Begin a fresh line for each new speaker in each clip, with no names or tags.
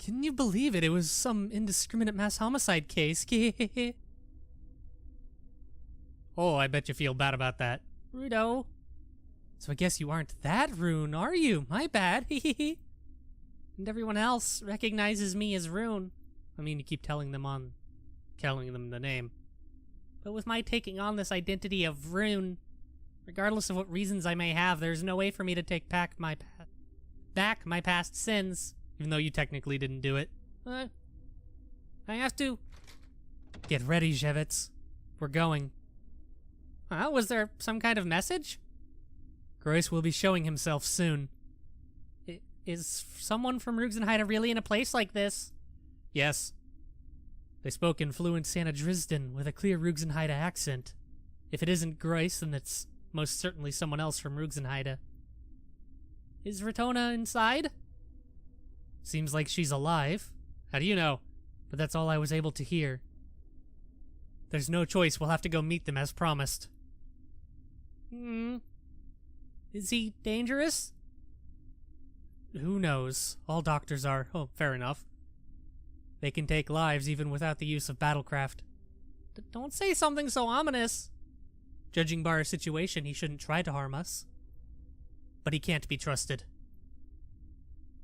Can you believe it? It was some indiscriminate mass homicide case. Oh, I bet you feel bad about that. Rudo. So I guess you aren't that Rune, are you? My bad. And everyone else recognizes me as Rune. I mean, you keep telling them the name. But with my taking on this identity of Rune, regardless of what reasons I may have, there's no way for me to take back my past sins, even though you technically didn't do it. I have to. Get ready, Zhevitz. We're going. Was there some kind of message? Grois will be showing himself soon. Is someone from Rhegan really in a place like this? Yes. They spoke in fluent Sanadristan with a clear Rhegan accent. If it isn't Grois, then it's most certainly someone else from Rhegan. Is Ratona inside? Seems like she's alive. How do you know? But that's all I was able to hear. There's no choice, we'll have to go meet them as promised. Is he dangerous? Who knows? All doctors are. Oh, fair enough. They can take lives even without the use of battlecraft. Don't say something so ominous. Judging by our situation, he shouldn't try to harm us. But he can't be trusted.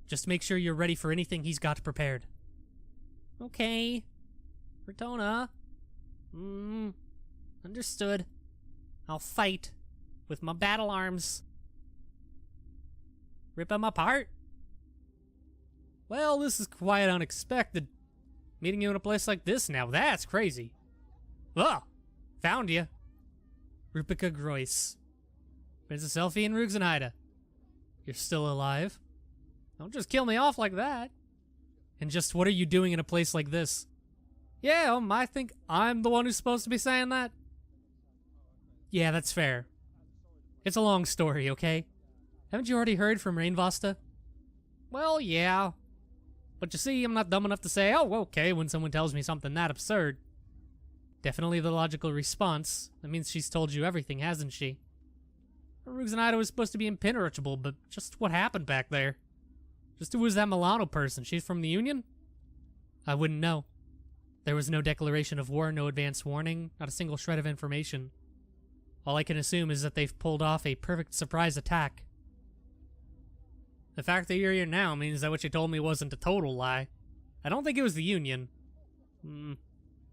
Just make sure you're ready for anything he's got prepared. Okay. Ratona. Understood. I'll fight. With my battle arms. Rip them apart? Well, this is quite unexpected. Meeting you in a place like this now, that's crazy. Oh, found you. Rupica Grois. Princess Selphine Rhegan. You're still alive? Don't just kill me off like that. And just what are you doing in a place like this? Yeah, I think I'm the one who's supposed to be saying that. Yeah, that's fair. It's a long story, okay? Haven't you already heard from Rainvosta? Well, yeah. But you see, I'm not dumb enough to say, oh, okay, when someone tells me something that absurd. Definitely the logical response. That means she's told you everything, hasn't she? Rhegan was supposed to be impenetrable, but just what happened back there? Just who was that Milano person? She's from the Union? I wouldn't know. There was no declaration of war, no advance warning, not a single shred of information. All I can assume is that they've pulled off a perfect surprise attack. The fact that you're here now means that what you told me wasn't a total lie. I don't think it was the Union.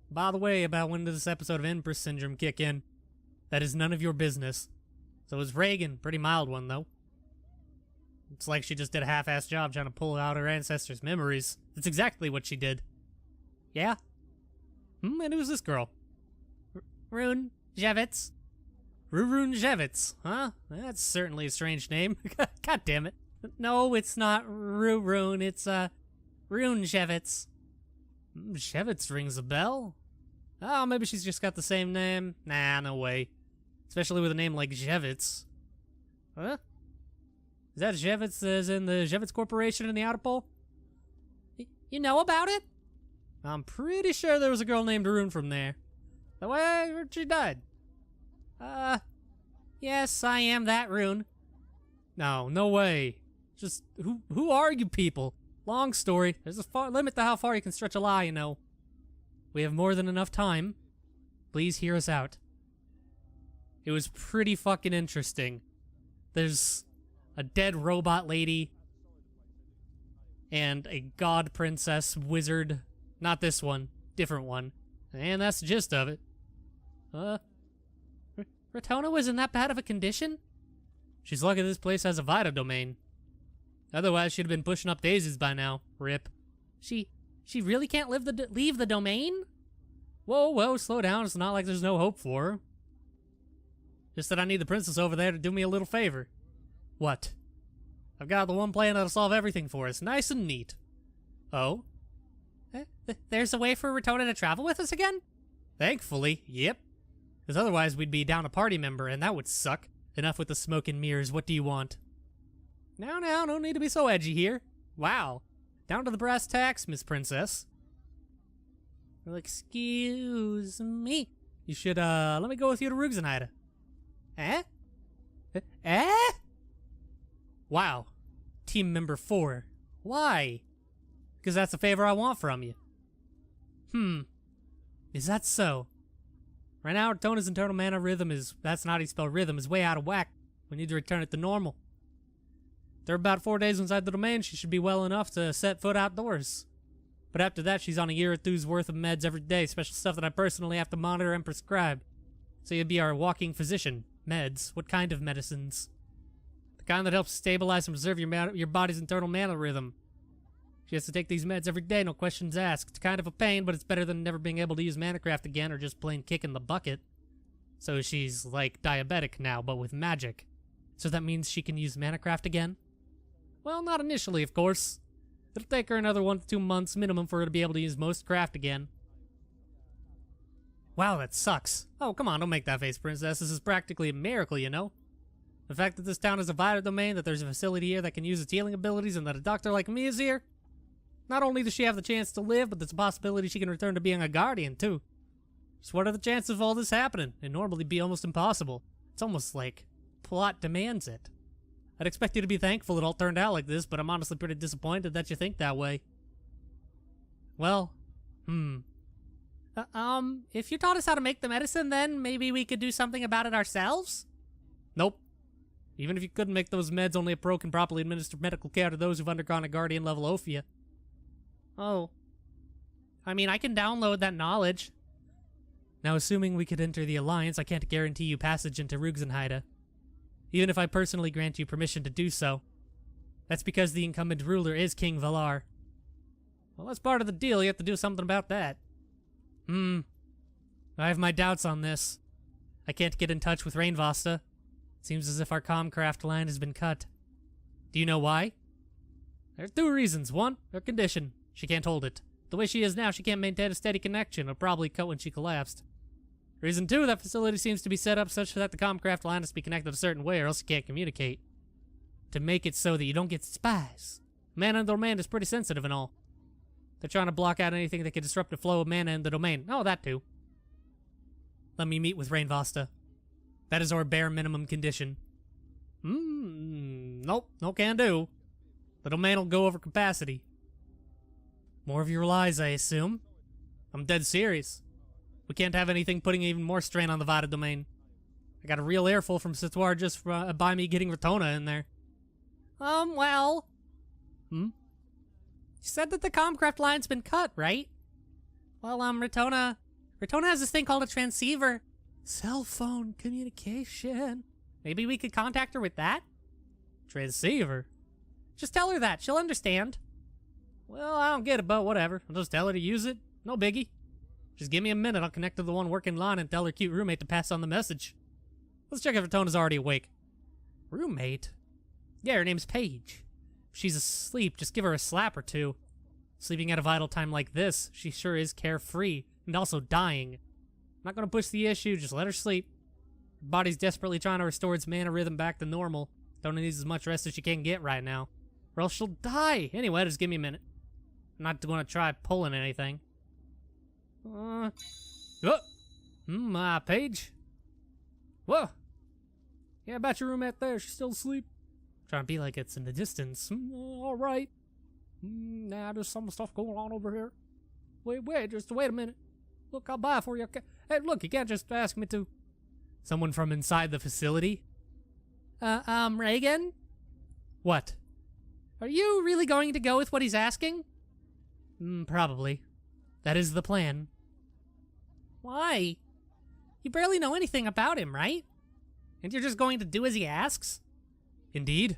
By the way, about when did this episode of Empress Syndrome kick in? That is none of your business. So is Rhegan, pretty mild one though. It's like she just did a half-assed job trying to pull out her ancestors' memories. That's exactly what she did. Yeah? And who's this girl? Rune Zhevitz. Rune Zhevitz, huh? That's certainly a strange name. God damn it. No, it's not Rune, it's Rune Zhevitz. Zhevitz rings a bell. Oh, maybe she's just got the same name. Nah, no way. Especially with a name like Zhevitz. Huh? Is that Zhevitz as in the Zhevitz Corporation in the Outer Pole? You know about it? I'm pretty sure there was a girl named Rune from there. The way I heard she died. Yes, I am that Rune. No, no way. Just, who are you people? Long story. There's a limit to how far you can stretch a lie, you know. We have more than enough time. Please hear us out. It was pretty fucking interesting. There's a dead robot lady and a god princess wizard. Not this one, different one. And that's the gist of it. Ratona was in that bad of a condition? She's lucky this place has a Vita domain. Otherwise, she'd have been pushing up daisies by now. Rip. She really can't leave the domain? Whoa, slow down. It's not like there's no hope for her. Just that I need the princess over there to do me a little favor. What? I've got the one plan that'll solve everything for us. Nice and neat. Oh? There's a way for Ratona to travel with us again? Thankfully, yep. Because otherwise we'd be down a party member, and that would suck. Enough with the smoke and mirrors, what do you want? Now, no need to be so edgy here. Wow. Down to the brass tacks, Miss Princess. Well, excuse me. You should, let me go with you to Rhegan. Eh? Wow. Team member 4. Why? Because that's a favor I want from you. Is that so? Right now, Retona's internal mana rhythm that's not how you spell rhythm, is way out of whack. We need to return it to normal. They're about 4 days inside the domain, she should be well enough to set foot outdoors. But after that, she's on a year or two's worth of meds every day, special stuff that I personally have to monitor and prescribe. So you'd be our walking physician. Meds. What kind of medicines? The kind that helps stabilize and preserve your body's internal mana rhythm. She has to take these meds every day, no questions asked. It's kind of a pain, but it's better than never being able to use Manacraft again or just plain kicking the bucket. So she's like diabetic now, but with magic. So that means she can use Manacraft again? Well, not initially, of course. It'll take her another 1 to 2 months minimum for her to be able to use most craft again. Wow, that sucks. Oh, come on, don't make that face, Princess. This is practically a miracle, you know? The fact that this town is a vital domain, that there's a facility here that can use its healing abilities, and that a doctor like me is here. Not only does she have the chance to live, but there's a possibility she can return to being a guardian, too. So what are the chances of all this happening? It'd normally be almost impossible. It's almost like plot demands it. I'd expect you to be thankful it all turned out like this, but I'm honestly pretty disappointed that you think that way. Well, if you taught us how to make the medicine, then maybe we could do something about it ourselves? Nope. Even if you couldn't make those meds, only a pro can properly administer medical care to those who've undergone a guardian-level Ophia. Oh. I mean, I can download that knowledge. Now, assuming we could enter the Alliance, I can't guarantee you passage into Rhegan, even if I personally grant you permission to do so. That's because the incumbent ruler is King Valar. Well, that's part of the deal. You have to do something about that. I have my doubts on this. I can't get in touch with Rainvasta. Seems as if our Comcraft line has been cut. Do you know why? There are 2 reasons. 1, her condition. She can't hold it. The way she is now, she can't maintain a steady connection. It'll probably cut when she collapsed. Reason 2, that facility seems to be set up such that the Comcraft line has to be connected a certain way or else you can't communicate. To make it so that you don't get spies. Mana in the domain is pretty sensitive and all. They're trying to block out anything that could disrupt the flow of mana in the domain. Oh, that too. Let me meet with Rainvasta. That is our bare minimum condition. Nope, no can do. The domain will go over capacity. More of your lies, I assume. I'm dead serious. We can't have anything putting even more strain on the Vita domain. I got a real earful from Sitwar just by me getting Retona in there. Well... You said that the Comcraft line's been cut, right? Well, Retona has this thing called a transceiver. Cell phone communication. Maybe we could contact her with that? Transceiver? Just tell her that. She'll understand. Well, I don't get it, but whatever. I'll just tell her to use it. No biggie. Just give me a minute. I'll connect to the one working line and tell her cute roommate to pass on the message. Let's check if Retona's already awake. Roommate? Yeah, her name's Paige. If she's asleep, just give her a slap or 2. Sleeping at a vital time like this, she sure is carefree, and also dying. I'm not gonna push the issue, just let her sleep. Her body's desperately trying to restore its mana rhythm back to normal. Don't need as much rest as she can get right now. Or else she'll die! Anyway, just give me a minute. I'm not gonna try pulling anything. Paige? Whoa! Yeah, about your roommate there, she's still asleep. Trying to be like it's in the distance. Alright. Nah, there's some stuff going on over here. Just wait a minute. Look, I'll buy it for you. Okay. Hey, look, you can't just ask me to. Someone from inside the facility? Rhegan? What? Are you really going to go with what he's asking? Probably. That is the plan. Why? You barely know anything about him, right? And you're just going to do as he asks? Indeed.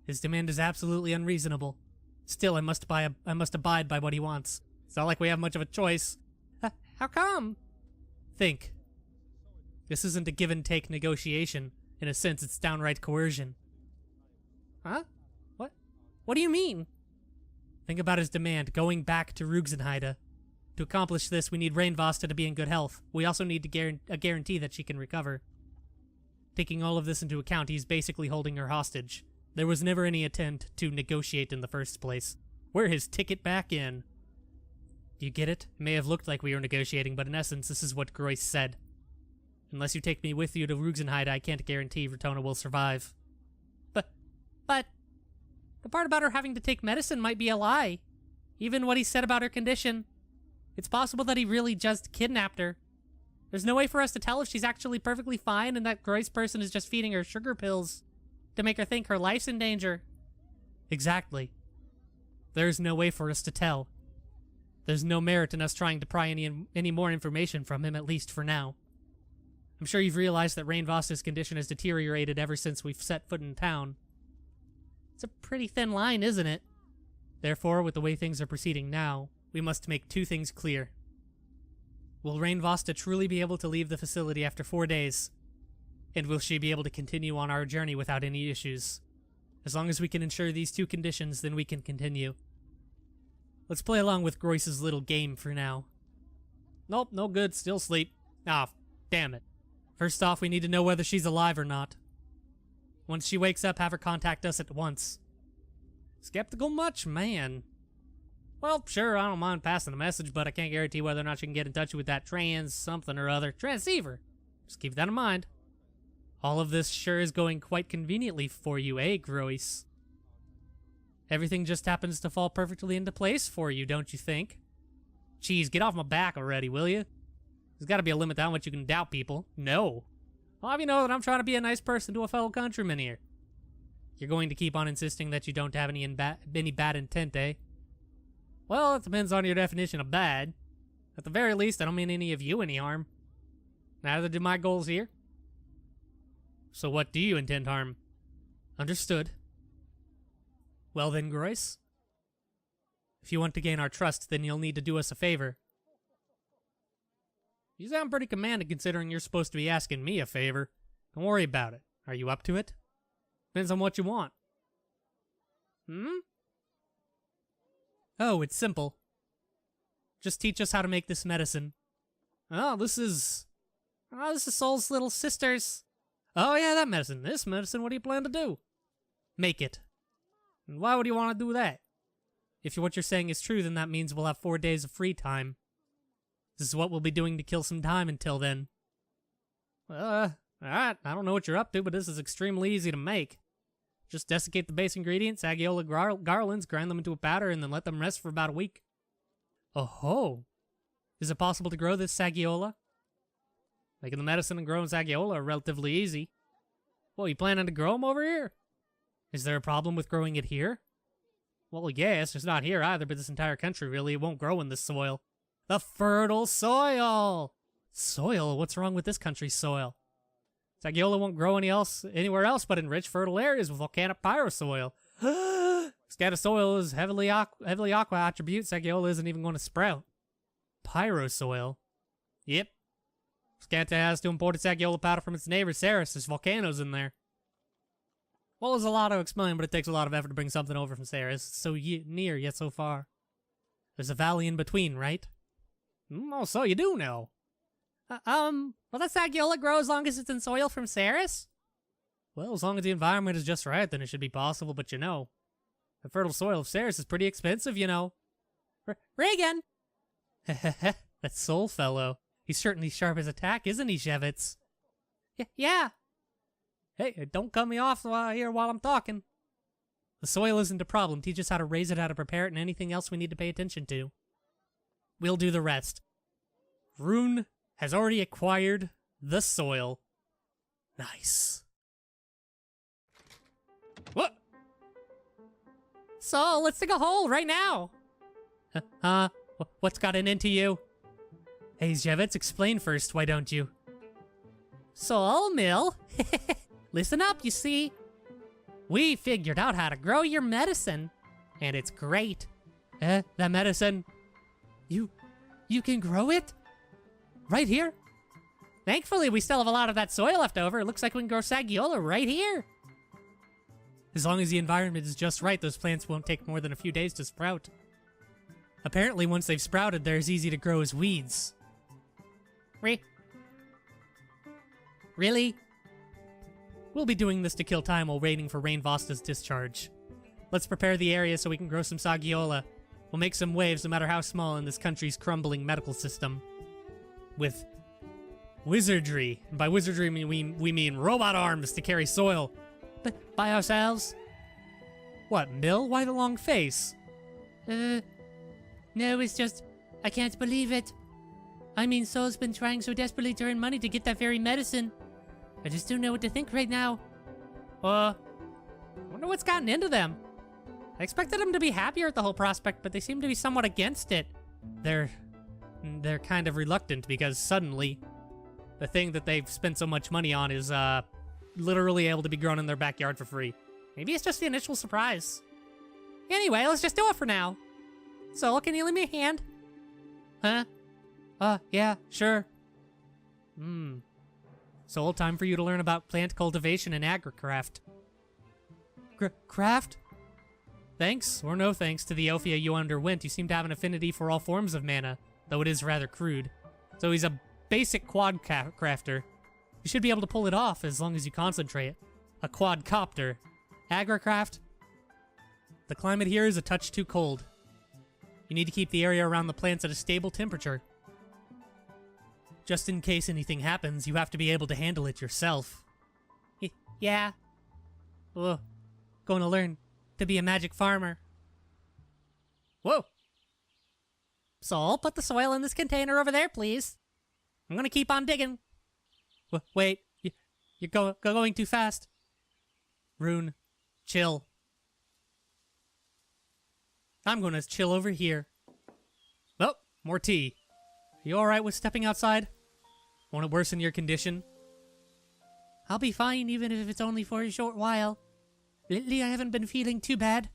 His demand is absolutely unreasonable. Still, I must abide by what he wants. It's not like we have much of a choice. How come? Think. This isn't a give-and-take negotiation. In a sense, it's downright coercion. Huh? What do you mean? Think about his demand, going back to Rhegan. To accomplish this, we need Rainvasta to be in good health. We also need a guarantee that she can recover. Taking all of this into account, he's basically holding her hostage. There was never any attempt to negotiate in the first place. We're his ticket back in. Do you get it? It may have looked like we were negotiating, but in essence, this is what Groyce said. Unless you take me with you to Rhegan, I can't guarantee Retona will survive. But... the part about her having to take medicine might be a lie. Even what he said about her condition. It's possible that he really just kidnapped her. There's no way for us to tell if she's actually perfectly fine and that Groyce person is just feeding her sugar pills to make her think her life's in danger. Exactly. There's no way for us to tell. There's no merit in us trying to pry any more information from him, at least for now. I'm sure you've realized that Rain Vosta's condition has deteriorated ever since we've set foot in town. It's a pretty thin line, isn't it? Therefore, with the way things are proceeding now, we must make two things clear. Will Rain Vosta truly be able to leave the facility after 4 days? And will she be able to continue on our journey without any issues? As long as we can ensure these two conditions, then we can continue. Let's play along with Groyce's little game for now. Nope, no good, still asleep. Ah, damn it. First off, we need to know whether she's alive or not. Once she wakes up, have her contact us at once. Skeptical much? Man. Well, sure, I don't mind passing a message, but I can't guarantee whether or not she can get in touch with that something or other transceiver. Just keep that in mind. All of this sure is going quite conveniently for you, eh, Groyce? Everything just happens to fall perfectly into place for you, don't you think? Jeez, get off my back already, will you? There's gotta be a limit to how much you can doubt people. No. I'll have you know that I'm trying to be a nice person to a fellow countryman here. You're going to keep on insisting that you don't have any bad intent, eh? Well, it depends on your definition of bad. At the very least, I don't mean any of you any harm. Neither do my goals here. So what do you intend harm? Understood. Well then, Groyce. If you want to gain our trust, then you'll need to do us a favor. You sound pretty commanding considering you're supposed to be asking me a favor. Don't worry about it. Are you up to it? Depends on what you want. Oh, it's simple. Just teach us how to make this medicine. Oh, this is Soul's little sister's. Oh yeah, that medicine. This medicine, what do you plan to do? Make it. And why would you want to do that? If what you're saying is true, then that means we'll have 4 days of free time. This is what we'll be doing to kill some time until then. Alright, I don't know what you're up to, but this is extremely easy to make. Just desiccate the base ingredients, Agiola garlands, grind them into a powder, and then let them rest for about a week. Oh ho! Is it possible to grow this Sagiola? Making the medicine and growing Sagiola are relatively easy. Well, you planning to grow them over here? Is there a problem with growing it here? Well, yes, it's not here either, but this entire country really, it won't grow in this soil. The fertile soil! Soil? What's wrong with this country's soil? Sagiola won't grow anywhere else but in rich, fertile areas with volcanic pyrosoil. This kind of soil is heavily aqua attribute. Sagiola isn't even going to sprout. Pyrosoil? Yep. Scanta has to import its Agiola powder from its neighbor Ceres. There's volcanoes in there. Well, there's a lot to explain, but it takes a lot of effort to bring something over from Ceres. It's so near, yet so far. There's a valley in between, right? Oh, so you do know. Well, does Agiola grow as long as it's in soil from Ceres? Well, as long as the environment is just right, then it should be possible, but you know. The fertile soil of Ceres is pretty expensive, you know. Rhegan! That soul fellow. He's certainly sharp as a tack, isn't he, Shevitz? Yeah. Hey, don't cut me off here while I'm talking. The soil isn't a problem. Teach us how to raise it, how to prepare it, and anything else we need to pay attention to. We'll do the rest. Rune has already acquired the soil. Nice. What? So, let's dig a hole right now. What's gotten into you? Hey, Shevitz, explain first, why don't you? Soul Mill? Listen up, you see. We figured out how to grow your medicine, and it's great. That medicine? You can grow it? Right here? Thankfully, we still have a lot of that soil left over. It looks like we can grow Sagiola right here. As long as the environment is just right, those plants won't take more than a few days to sprout. Apparently, once they've sprouted, they're as easy to grow as weeds. Really? We'll be doing this to kill time while waiting for Rain Vosta's discharge. Let's prepare the area so we can grow some Sagiola. We'll make some waves, no matter how small, in this country's crumbling medical system. With wizardry. And by wizardry, we mean robot arms to carry soil. But by ourselves? What, Mill? Why the long face? No, it's just, I can't believe it. I mean, Soul's been trying so desperately to earn money to get that very medicine. I just don't know what to think right now. I wonder what's gotten into them. I expected them to be happier at the whole prospect, but they seem to be somewhat against it. They're kind of reluctant because suddenly the thing that they've spent so much money on is literally able to be grown in their backyard for free. Maybe it's just the initial surprise. Anyway, let's just do it for now. Soul, can you lend me a hand? Huh? Yeah, sure. Soul, time for you to learn about plant cultivation and agricraft. Craft? Thanks, or no thanks, to the Ophia you underwent, you seem to have an affinity for all forms of mana, though it is rather crude. So he's a basic quad crafter. You should be able to pull it off as long as you concentrate. A quadcopter. Agricraft? The climate here is a touch too cold. You need to keep the area around the plants at a stable temperature. Just in case anything happens, you have to be able to handle it yourself. Yeah. Ugh. Going to learn to be a magic farmer. Whoa. Soul, put the soil in this container over there, please. I'm gonna keep on digging. Wait, you're going too fast. Rune, chill. I'm gonna chill over here. Oh, more tea. Are you alright with stepping outside? Won't it worsen your condition? I'll be fine even if it's only for a short while. Lately I haven't been feeling too bad.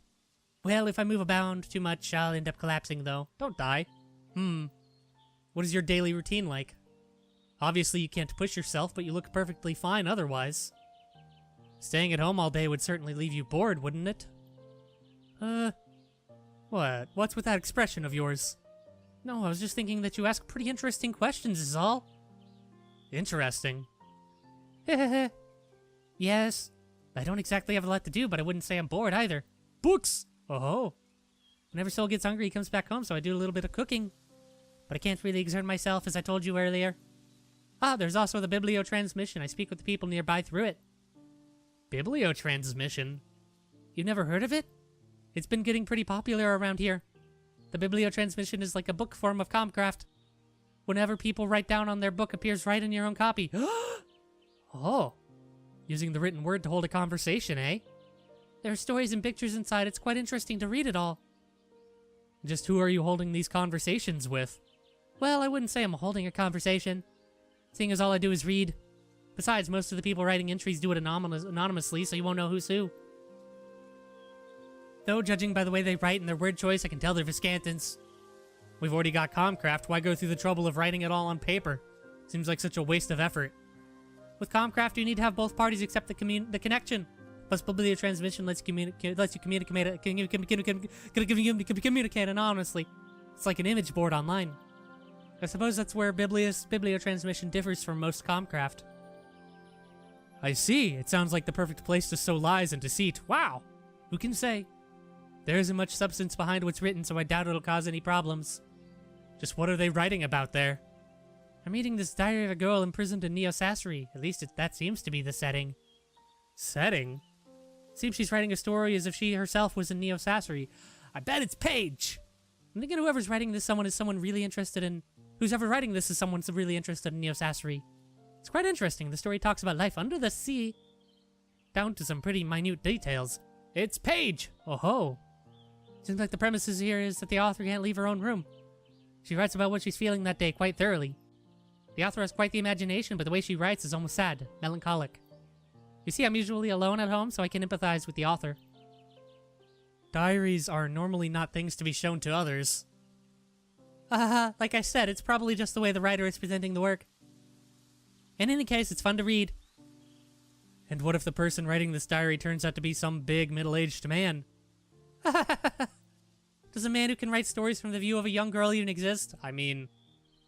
Well, if I move about too much, I'll end up collapsing though. Don't die. What is your daily routine like? Obviously you can't push yourself, but you look perfectly fine otherwise. Staying at home all day would certainly leave you bored, wouldn't it? What? What's with that expression of yours? No, I was just thinking that you ask pretty interesting questions is all. Interesting? Yes. I don't exactly have a lot to do, but I wouldn't say I'm bored either. Books! Oh. Whenever Soul gets hungry, he comes back home, so I do a little bit of cooking. But I can't really exert myself, as I told you earlier. There's also the bibliotransmission. I speak with the people nearby through it. Bibliotransmission? You've never heard of it? It's been getting pretty popular around here. The bibliotransmission is like a book form of Comcraft. Whenever people write down on their book appears right in your own copy. Oh. Using the written word to hold a conversation, eh? There are stories and pictures inside. It's quite interesting to read it all. Just who are you holding these conversations with? Well, I wouldn't say I'm holding a conversation, seeing as all I do is read. Besides, most of the people writing entries do it anonymously, so you won't know who's who. Though, judging by the way they write and their word choice, I can tell they're Viscantans. We've already got Comcraft, why go through the trouble of writing it all on paper? Seems like such a waste of effort. With Comcraft, you need to have both parties accept the connection. Plus, bibliotransmission lets you communicate anonymously. It's like an image board online. I suppose that's where bibliotransmission differs from most Comcraft. I see. It sounds like the perfect place to sow lies and deceit. Wow. Who can say? There isn't much substance behind what's written, so I doubt it'll cause any problems. Just what are they writing about there? I'm reading this diary of a girl imprisoned in Neo-Sassery. At least that seems to be the setting. Setting? Seems she's writing a story as if she herself was in Neo-Sassery. I bet it's Paige! I'm thinking whoever's writing this is someone really interested in... Who's ever writing this is someone really interested in Neo-Sassery. It's quite interesting. The story talks about life under the sea, down to some pretty minute details. It's Paige! Oh ho! Seems like the premises here is that the author can't leave her own room. She writes about what she's feeling that day quite thoroughly. The author has quite the imagination, but the way she writes is almost sad, melancholic. You see, I'm usually alone at home, so I can empathize with the author. Diaries are normally not things to be shown to others. Like I said, it's probably just the way the writer is presenting the work. In any case, it's fun to read. And what if the person writing this diary turns out to be some big middle-aged man? Does a man who can write stories from the view of a young girl even exist? I mean,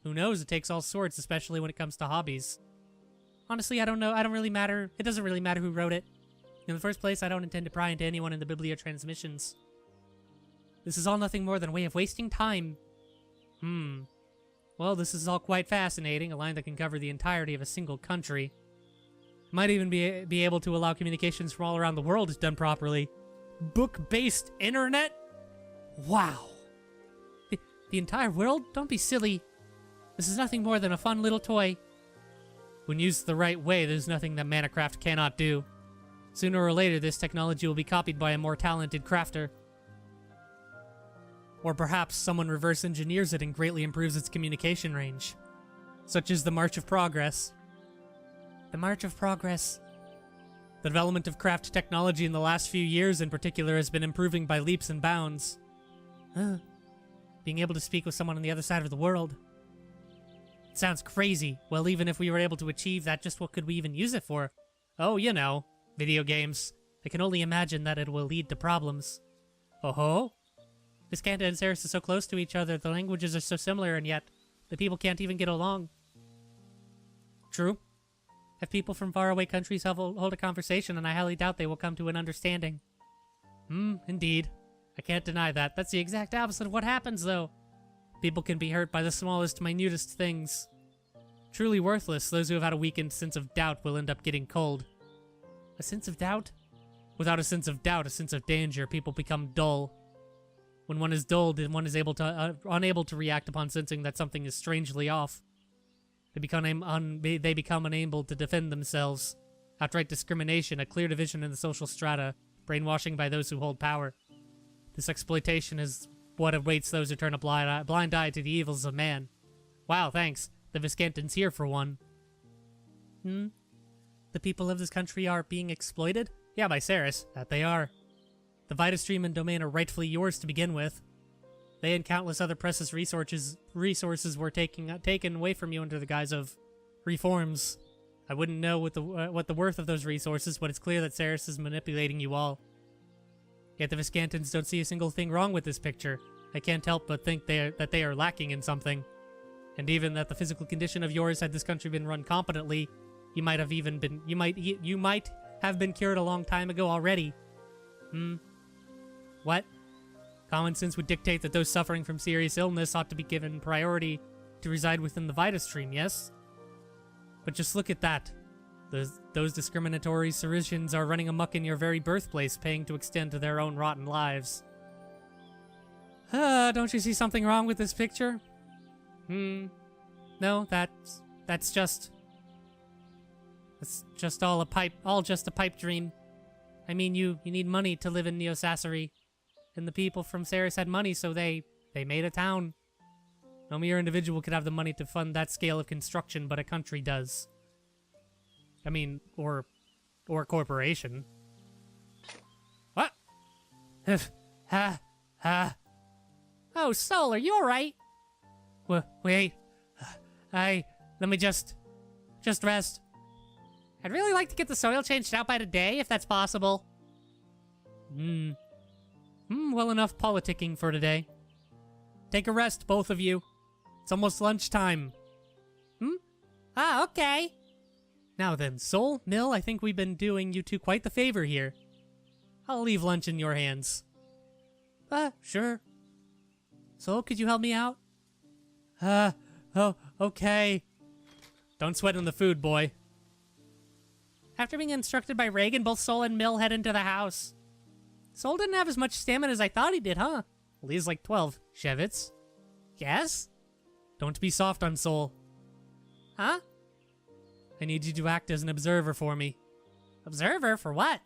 who knows? It takes all sorts, especially when it comes to hobbies. Honestly, I don't know. It doesn't really matter who wrote it. In the first place, I don't intend to pry into anyone in the bibliotransmissions. This is all nothing more than a way of wasting time. Well, this is all quite fascinating, a line that can cover the entirety of a single country. Might even be able to allow communications from all around the world if done properly. Book-based internet? Wow. The entire world? Don't be silly. This is nothing more than a fun little toy. When used the right way, there's nothing that Manacraft cannot do. Sooner or later, this technology will be copied by a more talented crafter. Or perhaps someone reverse engineers it and greatly improves its communication range. Such as the March of Progress. The March of Progress. The development of craft technology in the last few years in particular has been improving by leaps and bounds. Being able to speak with someone on the other side of the world. It sounds crazy. Well, even if we were able to achieve that, just what could we even use it for? Oh, you know, video games. I can only imagine that it will lead to problems. Oh-ho? Viscanta and Ceres are so close to each other, the languages are so similar, and yet the people can't even get along. True. If people from faraway countries hold a conversation, and I highly doubt they will come to an understanding. Indeed. I can't deny that. That's the exact opposite of what happens, though. People can be hurt by the smallest, minutest things. Truly worthless, those who have had a weakened sense of doubt will end up getting cold. A sense of doubt? Without a sense of doubt, a sense of danger, people become dull. When one is dulled, one is unable to react upon sensing that something is strangely off. They become unable to defend themselves. Outright discrimination, a clear division in the social strata, brainwashing by those who hold power. This exploitation is what awaits those who turn a blind eye to the evils of man. Wow, thanks. The Viscantans here for one. The people of this country are being exploited? Yeah, by Ceres. That they are. The Vitastream and domain are rightfully yours to begin with. They and countless other precious resources were taken away from you under the guise of reforms. I wouldn't know what the worth of those resources, but it's clear that Ceres is manipulating you all. Yet the Viscantans don't see a single thing wrong with this picture. I can't help but think that they are lacking in something. And even that the physical condition of yours, had this country been run competently, you might have been cured a long time ago already. What? Common sense would dictate that those suffering from serious illness ought to be given priority to reside within the Vitastream, yes? But just look at that. Those discriminatory Cerisians are running amok in your very birthplace, paying to extend to their own rotten lives. Don't you see something wrong with this picture? No, that's just all just a pipe dream. I mean, you need money to live in Neosassery. And the people from Ceres had money, so they made a town. No mere individual could have the money to fund that scale of construction, but a country does. I mean, or a corporation. What? Oh, Sol, are you alright? Wait. Let me just rest. I'd really like to get the soil changed out by today, if that's possible. Well enough politicking for today. Take a rest, both of you. It's almost lunchtime. Okay. Now then, Sol, Mill, I think we've been doing you two quite the favor here. I'll leave lunch in your hands. Sure. Sol, could you help me out? Oh, okay. Don't sweat in the food, boy. After being instructed by Rhegan, both Sol and Mill head into the house. Sol didn't have as much stamina as I thought he did, huh? Well, he's like 12. Shevitz? Yes? Don't be soft on Sol. Huh? I need you to act as an observer for me. Observer? For what?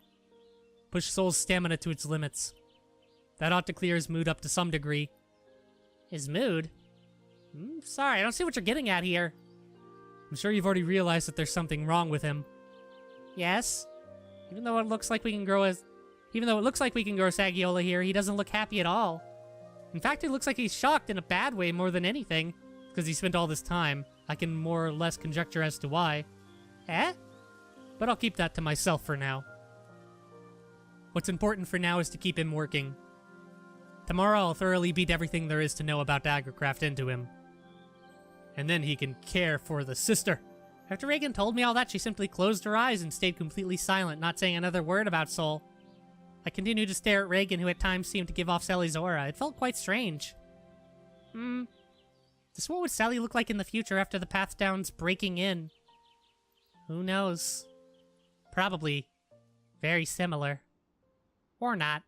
Push Sol's stamina to its limits. That ought to clear his mood up to some degree. His mood? Sorry, I don't see what you're getting at here. I'm sure you've already realized that there's something wrong with him. Yes? Even though it looks like we can grow Sagiola here, he doesn't look happy at all. In fact, it looks like he's shocked in a bad way more than anything, because he spent all this time. I can more or less conjecture as to why. But I'll keep that to myself for now. What's important for now is to keep him working. Tomorrow I'll thoroughly beat everything there is to know about Agricraft into him. And then he can care for the sister. After Rhegan told me all that, she simply closed her eyes and stayed completely silent, not saying another word about Sol. I continued to stare at Rhegan, who at times seemed to give off Sally's aura. It felt quite strange. Just what would Sally look like in the future after the Pathdown's breaking in? Who knows? Probably very similar. Or not.